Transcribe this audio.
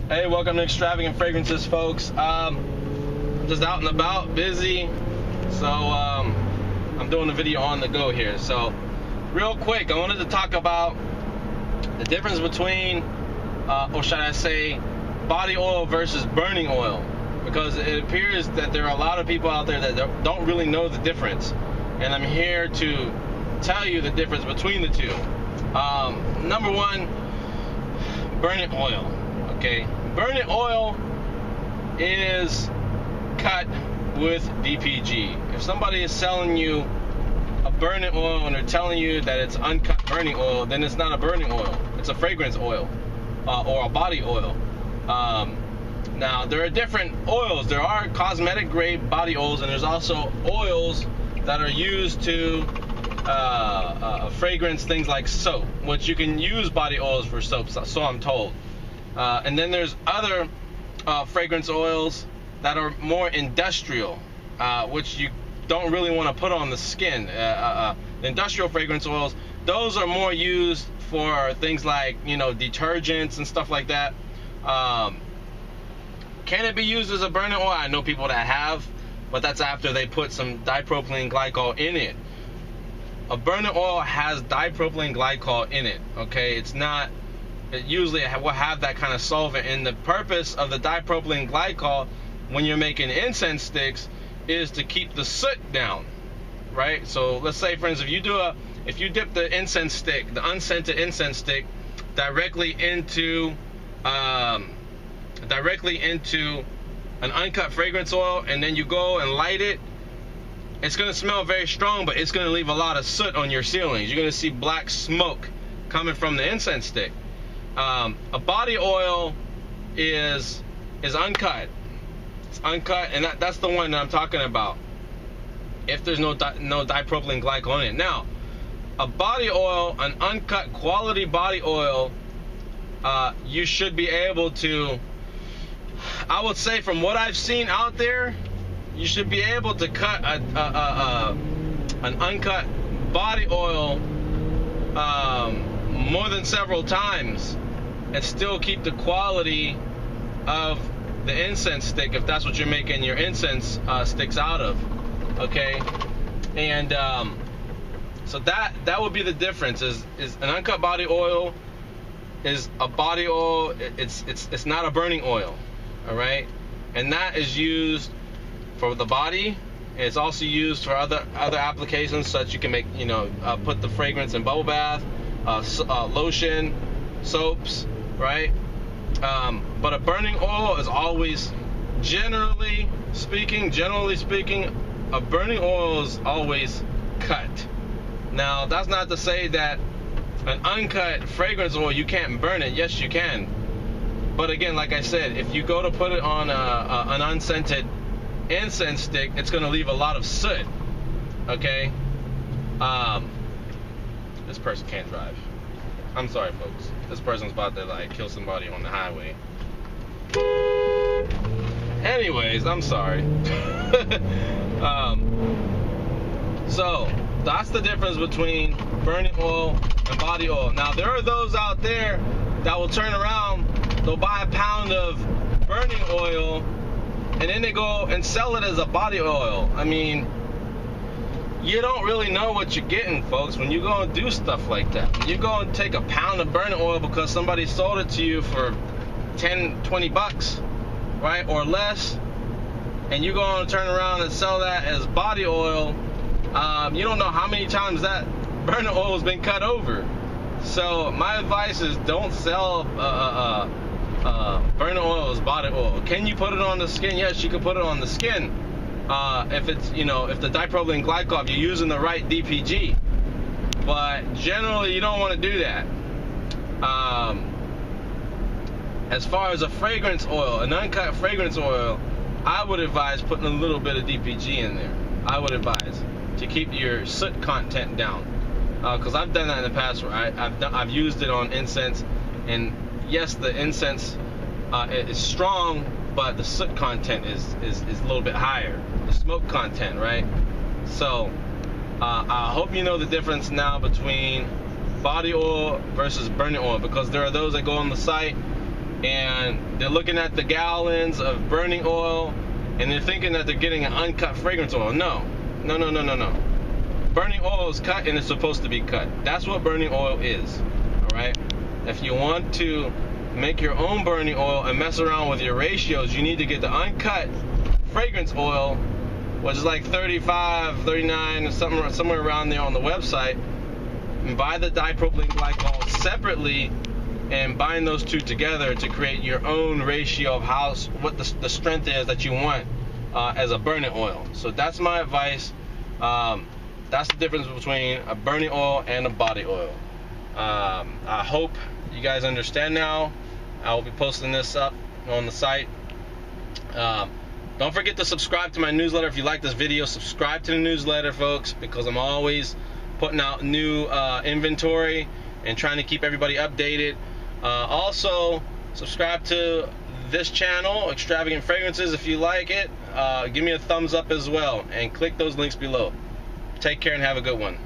Hey, welcome to Extravagant Fragrances, folks. Just out and about, busy, so I'm doing a video on the go here. So real quick, I wanted to talk about the difference between, or should I say, body oil versus burning oil, because it appears that there are a lot of people out there that don't really know the difference, and I'm here to tell you the difference between the two. Number one, burning oil. Okay, burning oil is cut with DPG. If somebody is selling you a burning oil and they're telling you that it's uncut burning oil, then it's not a burning oil. It's a fragrance oil or a body oil. Now, there are different oils. There are cosmetic grade body oils, and there's also oils that are used to fragrance things like soap, which you can use body oils for soap, so I'm told. And then there's other fragrance oils that are more industrial, which you don't really want to put on the skin. The industrial fragrance oils, those are more used for things like, detergents and stuff like that. Can it be used as a burning oil? I know people that have, but that's after they put some dipropylene glycol in it. A burning oil has dipropylene glycol in it, okay? It usually will have that kind of solvent, and the purpose of the dipropylene glycol when you're making incense sticks is to keep the soot down, right? So let's say, for instance, if you dip the incense stick, the unscented incense stick, directly into an uncut fragrance oil, and then you go and light it, it's going to smell very strong, but it's going to leave a lot of soot on your ceilings. You're going to see black smoke coming from the incense stick. A body oil is uncut. It's uncut, and that's the one that I'm talking about. If there's no dipropylene glycol in it. Now, a body oil, an uncut quality body oil, you should be able to, I would say, from what I've seen out there, you should be able to cut an uncut body oil more than several times and still keep the quality of the incense stick, if that's what you're making your incense sticks out of. Okay, and so that would be the difference. Is an uncut body oil is a body oil. It's not a burning oil. All right, and that is used for the body. It's also used for other applications, such you can make, put the fragrance in bubble bath, lotion, soaps, right? But a burning oil is always, generally speaking, a burning oil is always cut. Now, that's not to say that an uncut fragrance oil, you can't burn it. Yes, you can. But again, like I said, if you go to put it on an unscented incense stick, it's going to leave a lot of soot. Okay? This person can't drive. I'm sorry, folks. This person's about to kill somebody on the highway. Anyways, I'm sorry. So that's the difference between burning oil and body oil. Now, there are those out there that will turn around, they'll buy a pound of burning oil, and then they go and sell it as a body oil. I mean, you don't really know what you're getting, folks, when you go and do stuff like that. When you go and take a pound of burning oil because somebody sold it to you for 10, 20 bucks, right, or less, and you go and turn around and sell that as body oil, you don't know how many times that burning oil has been cut over. So my advice is, don't sell burning oil as body oil. Can you put it on the skin? Yes, you can put it on the skin. If it's, if the dipropylene glycol, if you're using the right DPG. But generally, you don't want to do that. As far as a fragrance oil, an uncut fragrance oil, I would advise putting a little bit of DPG in there. I would advise to keep your soot content down. Because I've done that in the past where I've used it on incense, and yes, the incense is strong, but the soot content is a little bit higher, the smoke content, right? So I hope you know the difference now between body oil versus burning oil, because there are those that go on the site and they're looking at the gallons of burning oil, and they're thinking that they're getting an uncut fragrance oil. No. Burning oil is cut, and it's supposed to be cut. That's what burning oil is. All right. If you want to make your own burning oil and mess around with your ratios, you need to get the uncut fragrance oil, which is like 35, 39, somewhere around there on the website, and buy the dipropylene glycol separately and bind those two together to create your own ratio of what the strength is that you want as a burning oil. So that's my advice. That's the difference between a burning oil and a body oil. I hope you guys understand now. I will be posting this up on the site. Don't forget to subscribe to my newsletter. If you like this video, subscribe to the newsletter, folks, because I'm always putting out new inventory and trying to keep everybody updated. Also, subscribe to this channel, Extravagant Fragrances, if you like it. Give me a thumbs up as well, and click those links below. Take care and have a good one.